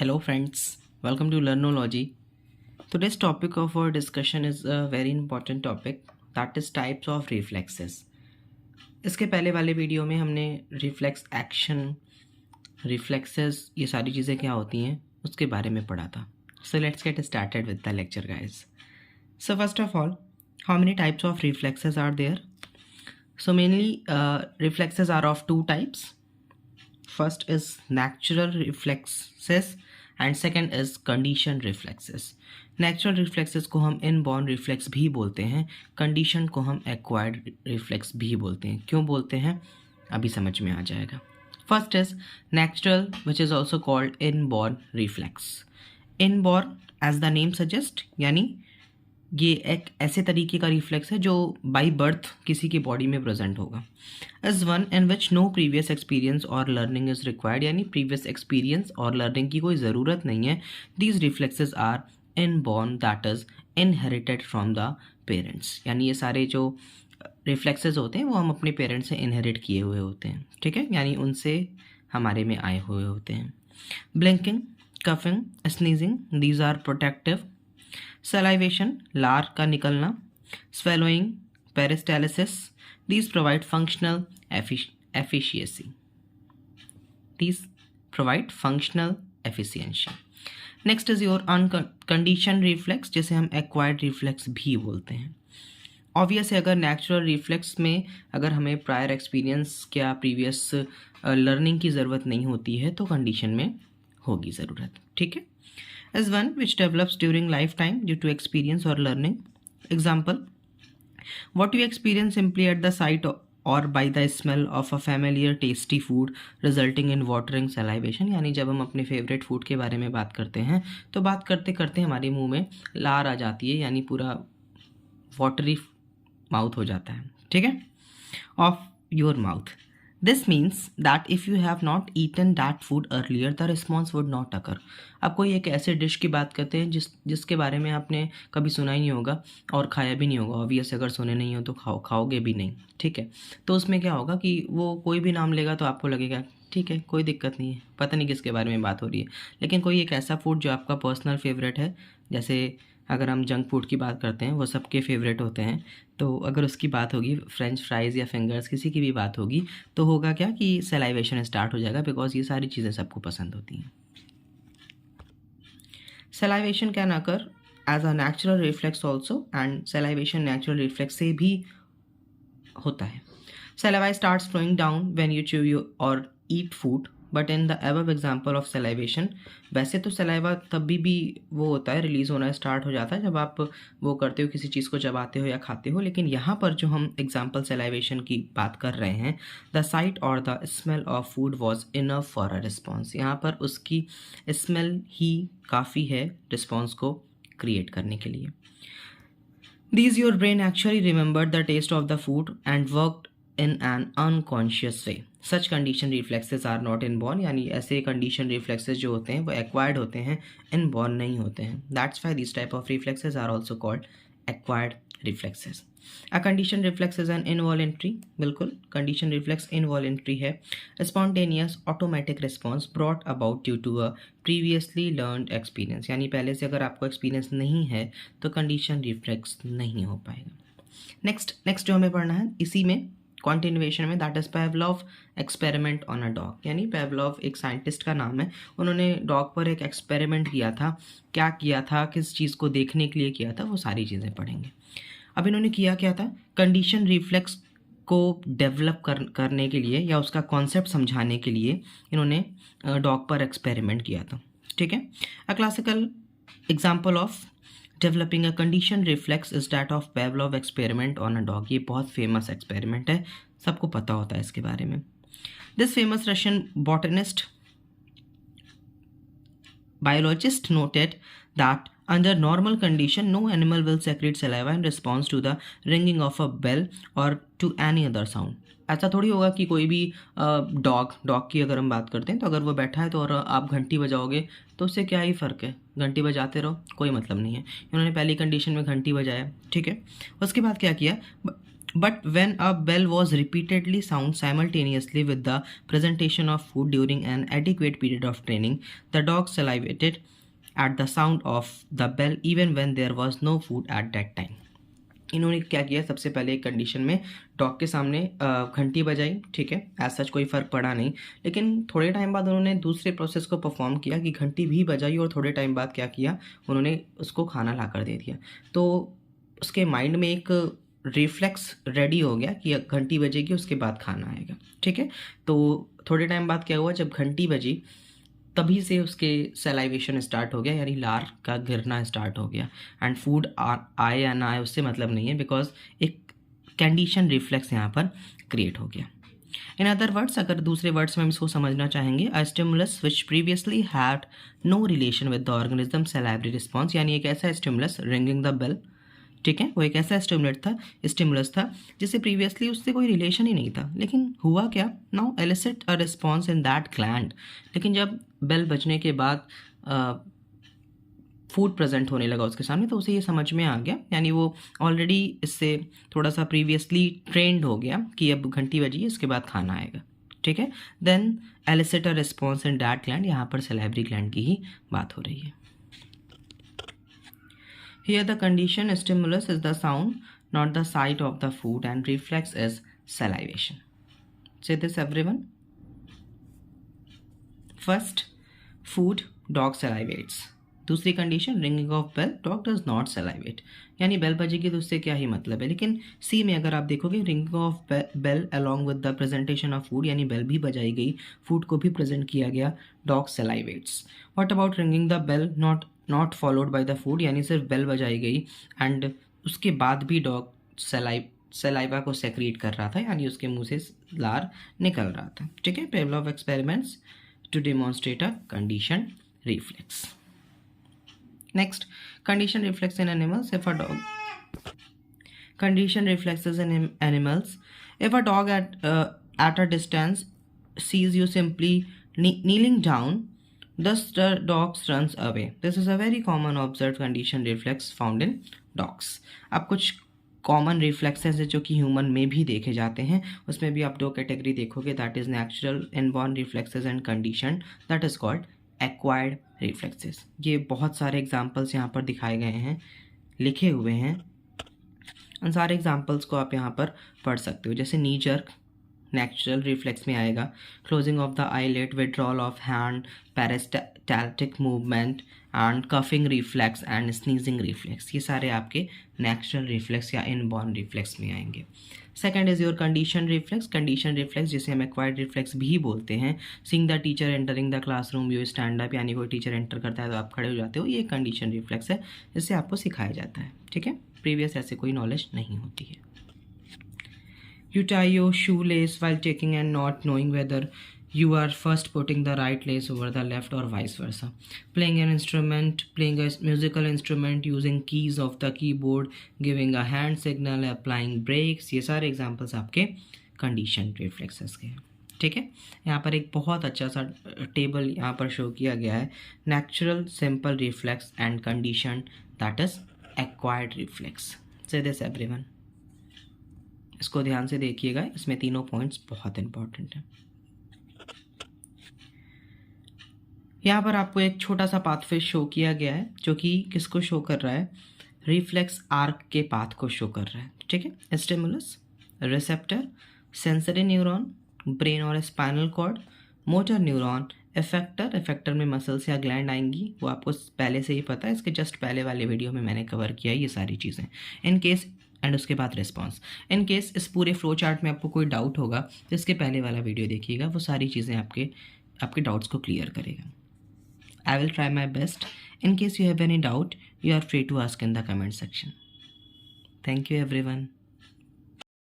Hello friends, welcome to Learnology. Today's topic of our discussion is a very important topic, that is types of reflexes. इसके पहले वाले video में हमने reflex action, reflexes ये सारी चीज़ें क्या होती हैं उसके बारे में पढ़ा था. So let's get started with the lecture guys. So first of all, how many types of reflexes are there? So mainly reflexes are of two types. First is natural reflexes and second is condition reflexes. Natural reflexes को हम inborn reflex भी बोलते हैं, condition को हम acquired reflex भी बोलते हैं. क्यों बोलते हैं अभी समझ में आ जाएगा. First is natural which is also called inborn reflex. Inborn as the name suggest, यानी ये एक ऐसे तरीके का रिफ्लेक्स है जो बाय बर्थ किसी की बॉडी में प्रेजेंट होगा. Is one in which no previous experience और लर्निंग इज रिक्वायर्ड, यानी प्रीवियस एक्सपीरियंस और लर्निंग की कोई ज़रूरत नहीं है. These reflexes are inborn, that is inherited from the parents. यानी ये सारे जो रिफ्लेक्सेस होते हैं वो हम अपने पेरेंट्स से इनहेरिट किए हुए होते हैं. ठीक है, यानी उनसे हमारे में आए हुए होते हैं. Blinking, coughing, sneezing, these are protective. Salivation, लार का निकलना. Swallowing, peristalsis, these provide functional efficiency. These provide functional efficiency. Next is your unconditioned reflex, जिसे हम acquired reflex भी बोलते हैं. ऑब्वियस है, अगर नेचुरल रिफ्लेक्स में अगर हमें प्रायर एक्सपीरियंस या प्रीवियस लर्निंग की ज़रूरत नहीं होती है तो कंडीशन में होगी ज़रूरत. ठीक है. Is one which develops during lifetime due to experience और learning. Example, what you experience simply at the sight or by the smell of a familiar tasty food resulting in watering salivation. यानी जब हम अपने favourite food के बारे में बात करते हैं तो बात करते करते हमारे मुंह में लार आ जाती है, यानी पूरा वाटरी माउथ हो जाता है. ठीक है, of your mouth. This means that if you have not eaten that food earlier the response would not occur. आप कोई एक ऐसे डिश की बात करते हैं जिसके बारे में आपने कभी सुना ही नहीं होगा और खाया भी नहीं होगा. ऑब्वियस, अगर सुने नहीं हो तो खाओगे भी नहीं. ठीक है, तो उसमें क्या होगा कि वो कोई भी नाम लेगा तो आपको लगेगा ठीक है कोई दिक्कत नहीं है, पता नहीं किसके बारे में बात हो रही है. लेकिन कोई एक ऐसा फूड जो आपका पर्सनल फेवरेट है, जैसे अगर हम जंक फूड की बात करते हैं वो सबके फेवरेट होते हैं, तो अगर उसकी बात होगी, फ्रेंच फ्राइज़ या फिंगर्स किसी की भी बात होगी, तो होगा क्या कि सलाइवेशन स्टार्ट हो जाएगा, बिकॉज ये सारी चीज़ें सबको पसंद होती हैं. Salivation can occur as a natural reflex also, and salivation natural reflex से भी होता है. Saliva starts flowing down when you chew और eat food, but in the above example of salivation, वैसे तो सलाइवा तब भी वो होता है, रिलीज़ होना स्टार्ट हो जाता है जब आप वो करते हो, किसी चीज़ को चबाते हो या खाते हो. लेकिन यहाँ पर जो हम एग्जाम्पल सलाइवेशन की बात कर रहे हैं, द साइट और the smell of food was enough for a response. यहाँ पर उसकी स्मेल ही काफ़ी है रिस्पॉन्स को क्रिएट करने के लिए. These your brain actually remembered the taste of the food and worked in an unconscious way. Such condition reflexes are not inborn, यानी ऐसे condition reflexes जो होते हैं वो acquired होते हैं, inborn नहीं होते हैं. That's why these type of reflexes are also called acquired reflexes. A condition reflex is an involuntary, बिल्कुल condition reflex involuntary है, a spontaneous automatic response brought about due to a previously learned experience. यानी पहले से अगर आपको experience नहीं है तो condition reflex नहीं हो पाएगा. नेक्स्ट जो हमें पढ़ना है इसी में कॉन्टिन्यूएशन में, that is Pavlov experiment on a dog. यानी पेवलोव एक साइंटिस्ट का नाम है, उन्होंने डॉग पर एक एक्सपेरिमेंट किया था. क्या किया था, किस चीज़ को देखने के लिए किया था, वो सारी चीज़ें पढ़ेंगे. अब इन्होंने किया क्या था, कंडीशन रिफ्लेक्स को डेवलप करने के लिए या उसका कॉन्सेप्ट समझाने के लिए इन्होंने डॉग पर एक्सपेरिमेंट किया था. ठीक है. A classical example of developing a condition reflex is that of Pavlov experiment on a dog. ये बहुत फेमस एक्सपेरिमेंट है, सबको पता होता है इसके बारे में. This famous Russian botanist biologist noted that under normal condition no animal will secrete saliva in response to the ringing of a bell or to any other sound. ऐसा थोड़ी होगा कि कोई भी डॉग की अगर हम बात करते हैं तो अगर वो बैठा है तो और आप घंटी बजाओगे तो उससे क्या ही फ़र्क है, घंटी बजाते रहो, कोई मतलब नहीं है. इन्होंने पहली कंडीशन में घंटी बजाया. ठीक है. उसके बाद क्या किया, But when a bell was repeatedly sound simultaneously with the presentation of food during an adequate period of training, the dog salivated at the sound of the bell even when there was no food at that time. इन्होंने क्या किया, सबसे पहले एक condition में dog के सामने घंटी बजाई, ठीक है, एज सच कोई फ़र्क पड़ा नहीं, लेकिन थोड़े टाइम बाद उन्होंने दूसरे प्रोसेस को परफॉर्म किया कि घंटी भी बजाई और थोड़े टाइम बाद क्या किया, उन्होंने उसको खाना ला कर दे दिया। तो उसके माइंड में एक रिफ्लेक्स रेडी हो गया कि घंटी बजेगी उसके बाद खाना आएगा, ठीक है। तो थोड़े टाइम बाद क्या हुआ, जब घंटी बजी तभी से उसके सलाइवेशन स्टार्ट हो गया, यानी लार का गिरना स्टार्ट हो गया। एंड फूड आए या ना आए उससे मतलब नहीं है, बिकॉज एक कंडीशन रिफ्लेक्स यहाँ पर क्रिएट हो गया। इन अदर वर्ड्स, अगर दूसरे वर्ड्स में हम इसको समझना चाहेंगे, a stimulus which previously had no relation with the organism salivary response, यानी एक ऐसा स्टिमुलस, रिंगिंग द बेल, ठीक है, वो एक ऐसा स्टिमुलस था जिससे प्रीवियसली उससे कोई रिलेशन ही नहीं था, लेकिन हुआ क्या, now elicit a response in that gland. लेकिन जब बेल बजने के बाद फूड प्रेजेंट होने लगा उसके सामने, तो उसे ये समझ में आ गया, यानी वो ऑलरेडी इससे थोड़ा सा प्रीवियसली ट्रेंड हो गया कि अब घंटी बजी है इसके बाद खाना आएगा, ठीक है। Then elicit a response in that gland, यहाँ पर सलाइवरी ग्लैंड की ही बात हो रही है। Here the condition stimulus is the sound, not the sight of the food, and reflex is salivation. Say this everyone. First, food, dog salivates. दूसरी condition, ringing of bell, dog does not salivate, यानी bell बजेगी तो उससे क्या ही मतलब है। लेकिन सी में अगर आप देखोगे, ringing of bell along with the presentation of food, यानी बेल भी बजाई गई, फूड को भी प्रेजेंट किया गया, dog salivates. What about ringing the bell not followed by the food, यानी सिर्फ बेल बजाई गई एंड उसके बाद भी डॉग सलाइवा को सेक्रीट कर रहा था, यानी उसके मुंह से लार निकल रहा था, ठीक है। Pavlov experiments to demonstrate a condition reflex. Next, condition reflex in animals. If a dog, condition reflexes in animals. If a dog at a distance sees you simply kneeling down, thus the dog runs away. This is a very common observed condition reflex found in dogs. अब कुछ common reflexes है जो कि human में भी देखे जाते हैं, उसमें भी आप दो कैटेगरी देखोगे, that is natural inborn reflexes and condition, that is called acquired reflexes. ये बहुत सारे एग्जांपल्स यहाँ पर दिखाए गए हैं, लिखे हुए हैं, उन सारे एग्जांपल्स को आप यहाँ पर पढ़ सकते हो। जैसे नी जर्क नेचुरल रिफ्लेक्स में आएगा, closing of the eyelid, withdrawal of hand, peristaltic movement and coughing reflex and sneezing reflex, ये सारे आपके नेचुरल रिफ्लेक्स या इनबॉर्न रिफ्लेक्स में आएंगे। Second is your condition reflex. Condition reflex जिसे हम एक्वायर्ड रिफ्लेक्स भी बोलते हैं, seeing the teacher entering the classroom you stand up, यानी कोई टीचर एंटर करता है तो आप खड़े हो जाते हो, ये कंडीशन रिफ्लेक्स है जिससे आपको सिखाया जाता है, ठीक है, प्रीवियस ऐसे कोई नॉलेज नहीं होती है। You tie your shoelace while checking and not knowing whether you are first putting the right lace over the left or vice versa. Playing an instrument, playing a musical instrument using keys of the keyboard, giving a hand signal, applying brakes, ये सारे examples आपके condition reflexes के हैं, ठीक है। यहाँ पर एक बहुत अच्छा सा टेबल यहाँ पर शो किया गया है, natural simple reflex and condition, that is acquired reflex. से दिस एवरीवन, इसको ध्यान से देखिएगा, इसमें तीनों पॉइंट्स बहुत इंपॉर्टेंट हैं। यहाँ पर आपको एक छोटा सा पाथवे शो किया गया है जो कि किसको शो कर रहा है, रिफ्लेक्स आर्क के पाथ को शो कर रहा है, ठीक है। Stimulus, receptor, sensory neuron, brain और spinal cord, motor neuron, effector, effector में मसल्स या ग्लैंड आएंगी, वो आपको पहले से ही पता है, इसके जस्ट पहले वाले वीडियो में मैंने कवर किया ये सारी चीज़ें। इन केस एंड उसके बाद रिस्पॉन्स। इन केस इस पूरे फ्लो चार्ट में आपको कोई डाउट होगा तो इसके पहले वाला वीडियो देखिएगा, वो सारी चीज़ें आपके डाउट्स को क्लियर करेगा। I will try my best. In case you have any doubt, you are free to ask in the comment section. Thank you everyone.